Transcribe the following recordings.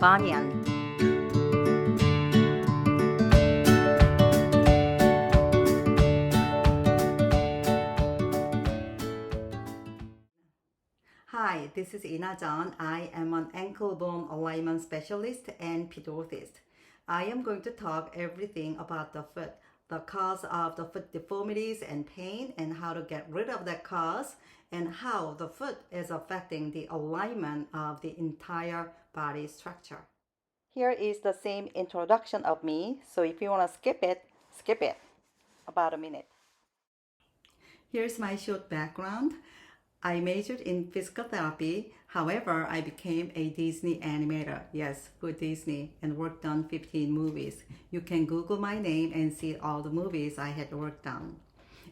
bunion. Hi, this is Ina John. I am an ankle bone alignment specialist and podiatrist. I am going to talk everything about the foot, the cause of the foot deformities and pain, and how to get rid of that cause, and how the foot is affecting the alignment of the entire body structure. Here is the same introduction of me, so if you want to skip it, about a minute. Here's my short background. I majored in physical therapy. However, I became a Disney animator. Yes, for Disney, and worked on 15 movies. You can Google my name and see all the movies I had worked on.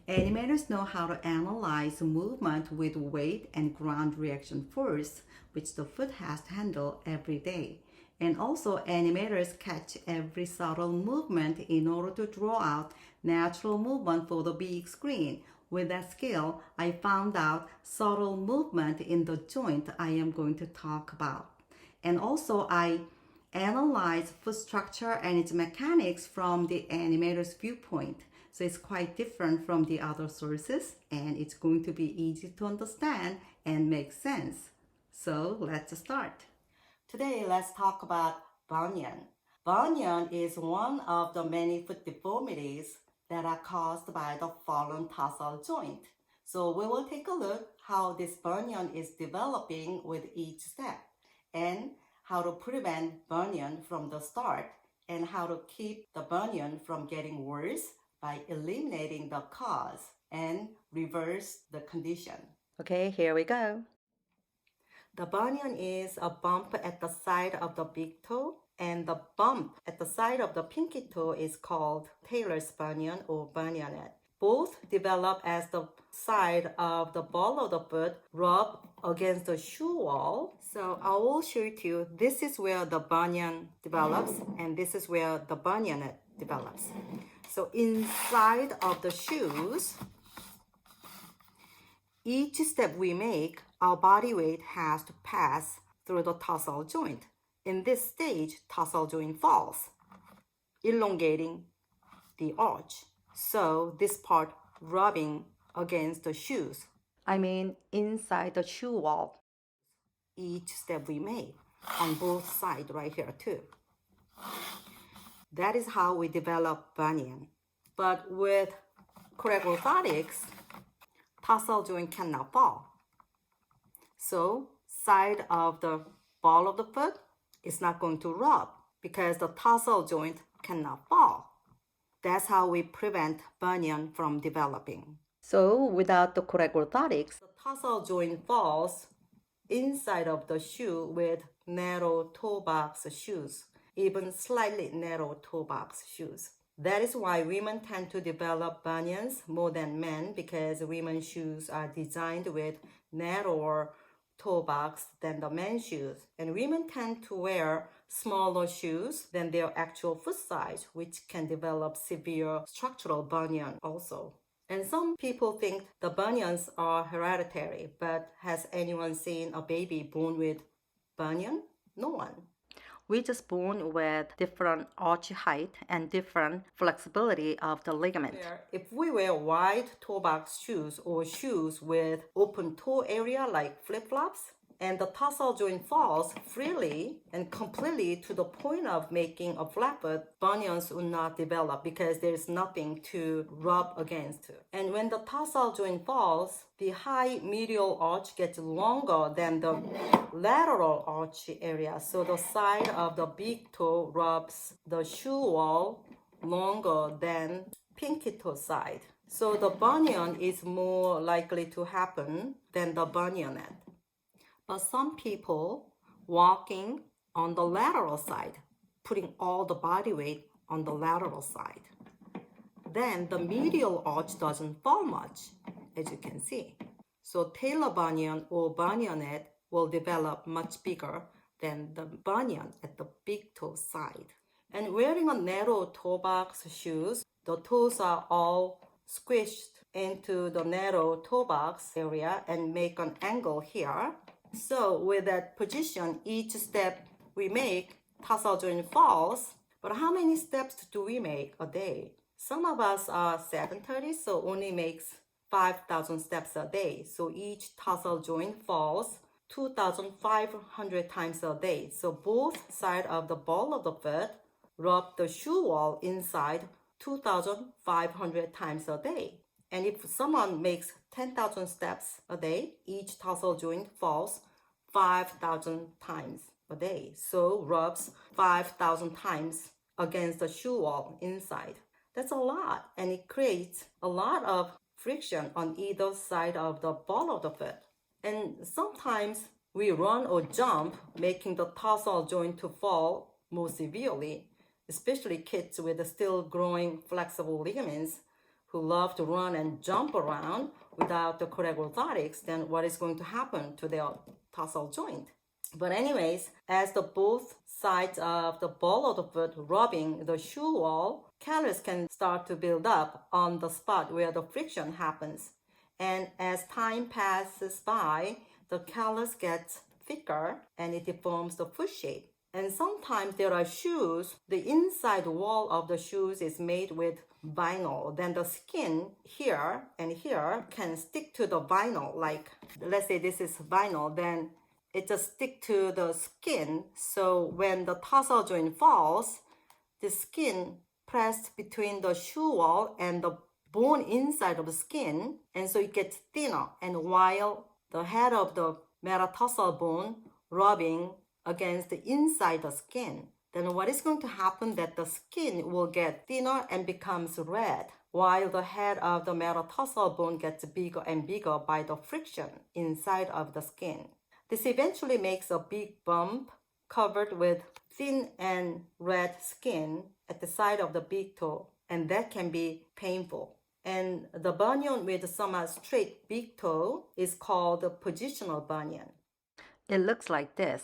Animators know how to analyze movement with weight and ground reaction force, which the foot has to handle every day. And also, animators catch every subtle movement in order to draw out natural movement for the big screen. With that skill, I found out subtle movement in the joint I am going to talk about. And also, I analyze foot structure and its mechanics from the animator's viewpoint. So it's quite different from the other sources, and it's going to be easy to understand and make sense. So let's start. Today, let's talk about bunion. Bunion is one of the many foot deformities that are caused by the fallen tarsal joint. So we will take a look how this bunion is developing with each step, and how to prevent bunion from the start, and how to keep the bunion from getting worse by eliminating the cause and reverse the condition. Okay, here we go. The bunion is a bump at the side of the big toe, and the bump at the side of the pinky toe is called tailor's bunion or bunionette. Both develop as the side of the ball of the foot rub against the shoe wall. So I will show it to you. This is where the bunion develops, and this is where the bunionette develops. So inside of the shoes, each step we make, our body weight has to pass through the tarsal joint. In this stage, tarsal joint falls, elongating the arch. So this part rubbing against the shoes. I mean inside the shoe wall. Each step we make on both sides right here too. That is how we develop bunion. But with correct orthotics, tarsal joint cannot fall. So side of the ball of the foot is not going to rub because the tarsal joint cannot fall. That's how we prevent bunion from developing. So without the correct orthotics, the tarsal joint falls inside of the shoe with narrow toe box shoes, even slightly narrow toe box shoes. That is why women tend to develop bunions more than men, because women's shoes are designed with narrower toe box than the men's shoes. And women tend to wear smaller shoes than their actual foot size, which can develop severe structural bunion also. And some people think the bunions are hereditary, but has anyone seen a baby born with bunion? No one. We just born with different arch height and different flexibility of the ligament. If we wear wide toe box shoes or shoes with open toe area like flip-flops, and the tarsal joint falls freely and completely to the point of making a flat foot, bunions would not develop because there's nothing to rub against. And when the tarsal joint falls, the high medial arch gets longer than the lateral arch area. So the side of the big toe rubs the shoe wall longer than pinky toe side. So the bunion is more likely to happen than the bunionette. But some people walking on the lateral side, putting all the body weight on the lateral side. Then the medial arch doesn't fall much, as you can see. So tailor bunion or bunionette will develop much bigger than the bunion at the big toe side. And wearing a narrow toe box shoes, the toes are all squished into the narrow toe box area and make an angle here. So with that position, each step we make tarsal joint falls, but how many steps do we make a day? Some of us are sedentary, so only makes 5,000 steps a day. So each tarsal joint falls 2,500 times a day. So both sides of the ball of the foot rub the shoe wall inside 2,500 times a day. And if someone makes 10,000 steps a day, each tarsal joint falls 5,000 times a day. So rubs 5,000 times against the shoe wall inside. That's a lot, and it creates a lot of friction on either side of the ball of the foot. And sometimes we run or jump, making the tarsal joint to fall more severely, especially kids with still growing flexible ligaments who love to run and jump around without the correct orthotics. Then what is going to happen to their tarsal joint? But anyways, as the both sides of the ball of the foot rubbing the shoe wall, callus can start to build up on the spot where the friction happens. And as time passes by, the callus gets thicker and it deforms the foot shape. And sometimes there are shoes, the inside wall of the shoes is made with vinyl. Then the skin here and here can stick to the vinyl. Like, let's say this is vinyl, then it just stick to the skin. So when the tarsal joint falls, the skin pressed between the shoe wall and the bone inside of the skin, and so it gets thinner. And while the head of the metatarsal bone rubbing against the inside the skin, then what is going to happen that the skin will get thinner and becomes red, while the head of the metatarsal bone gets bigger and bigger by the friction inside of the skin. This eventually makes a big bump covered with thin and red skin at the side of the big toe, and that can be painful. And the bunion with some straight big toe is called the positional bunion. It looks like this.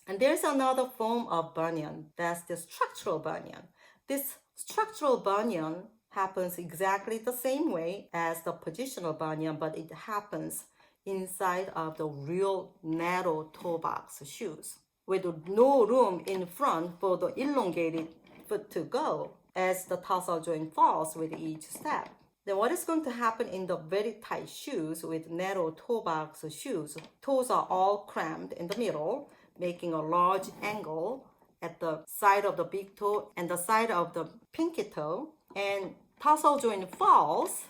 And there's another form of bunion, that's the structural bunion. This structural bunion happens exactly the same way as the positional bunion, but it happens inside of the real narrow toe box shoes, with no room in front for the elongated foot to go as the tarsal joint falls with each step. Then what is going to happen in the very tight shoes with narrow toe box shoes? Toes are all crammed in the middle, making a large angle at the side of the big toe and the side of the pinky toe. And tarsal joint falls,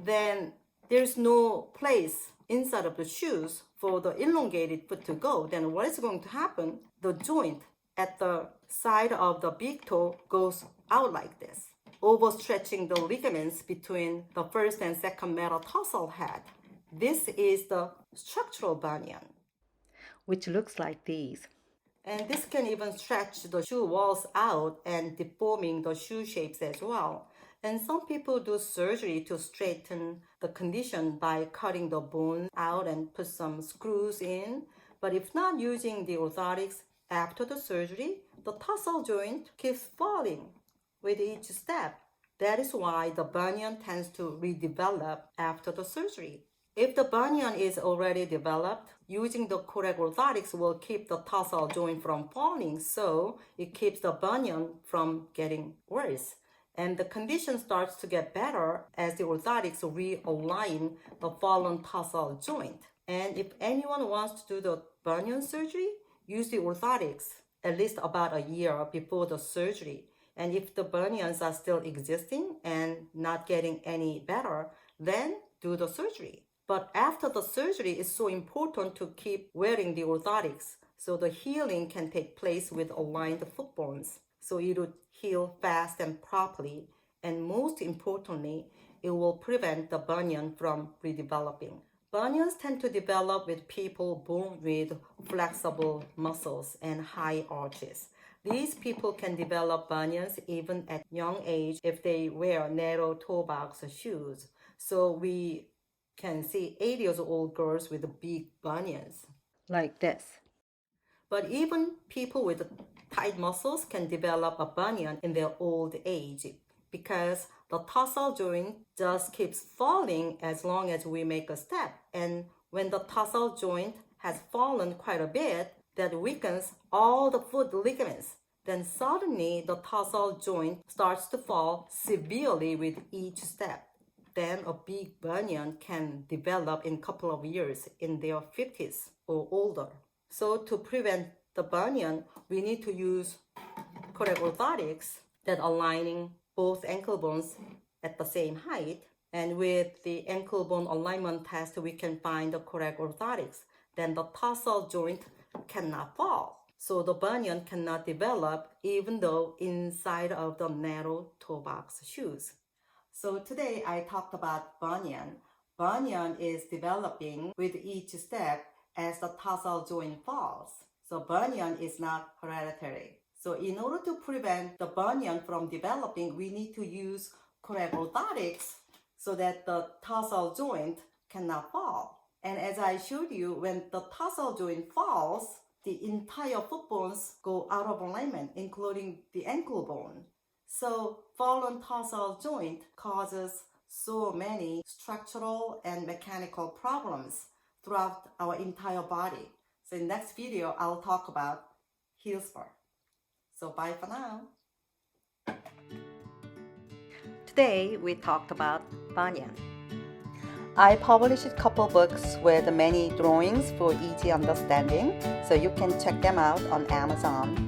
then there's no place inside of the shoes for the elongated foot to go. Then what is going to happen? The joint at the side of the big toe goes out like this, overstretching the ligaments between the first and second metatarsal head. This is the structural bunion, which looks like these. And this can even stretch the shoe walls out and deforming the shoe shapes as well. And some people do surgery to straighten the condition by cutting the bone out and put some screws in. But if not using the orthotics after the surgery, the tarsal joint keeps falling with each step. That is why the bunion tends to redevelop after the surgery. If the bunion is already developed, using the correct orthotics will keep the tarsal joint from falling, so it keeps the bunion from getting worse. And the condition starts to get better as the orthotics realign the fallen tarsal joint. And if anyone wants to do the bunion surgery, use the orthotics at least about a year before the surgery. And if the bunions are still existing and not getting any better, then do the surgery. But after the surgery, it's so important to keep wearing the orthotics so the healing can take place with aligned foot bones. So it would heal fast and properly. And most importantly, it will prevent the bunion from redeveloping. Bunions tend to develop with people born with flexible muscles and high arches. These people can develop bunions even at young age if they wear narrow toe box shoes. So we can see 8 years old girls with big bunions like this. But even people with tight muscles can develop a bunion in their old age because the tarsal joint just keeps falling as long as we make a step. And when the tarsal joint has fallen quite a bit, that weakens all the foot ligaments. Then suddenly the tarsal joint starts to fall severely with each step. Then a big bunion can develop in a couple of years in their 50s or older. So to prevent the bunion, we need to use correct orthotics that aligning both ankle bones at the same height. And with the ankle bone alignment test, we can find the correct orthotics. Then the tarsal joint cannot fall. So the bunion cannot develop even though inside of the narrow toe box shoes. So today I talked about bunion. Bunion is developing with each step as the tarsal joint falls. So bunion is not hereditary. So in order to prevent the bunion from developing, we need to use correct orthotics so that the tarsal joint cannot fall. And as I showed you, when the tarsal joint falls, the entire foot bones go out of alignment, including the ankle bone. So fallen tarsal joint causes so many structural and mechanical problems throughout our entire body. So in the next video, I'll talk about heel spur. So bye for now. Today we talked about bunion. I published a couple books with many drawings for easy understanding, so you can check them out on Amazon.